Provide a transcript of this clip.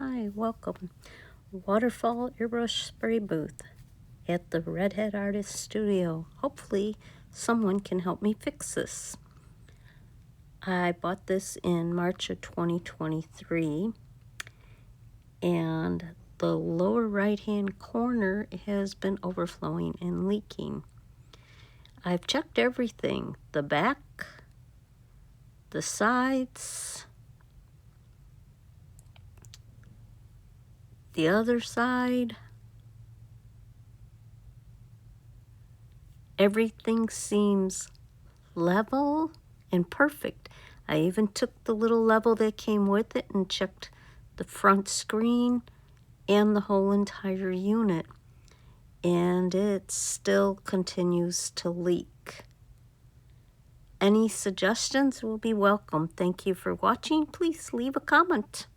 Hi, welcome. Waterfall Airbrush Spray Booth at the Redhead Artist Studio. Hopefully someone can help me fix this. I bought this in March of 2023 and the lower right hand corner has been overflowing and leaking. I've checked everything, the back, the sides, the other side. Everything seems level and perfect. I even took the little level that came with it and checked the front screen and the whole entire unit, and it still continues to leak. Any suggestions will be welcome. Thank you for watching. Please leave a comment.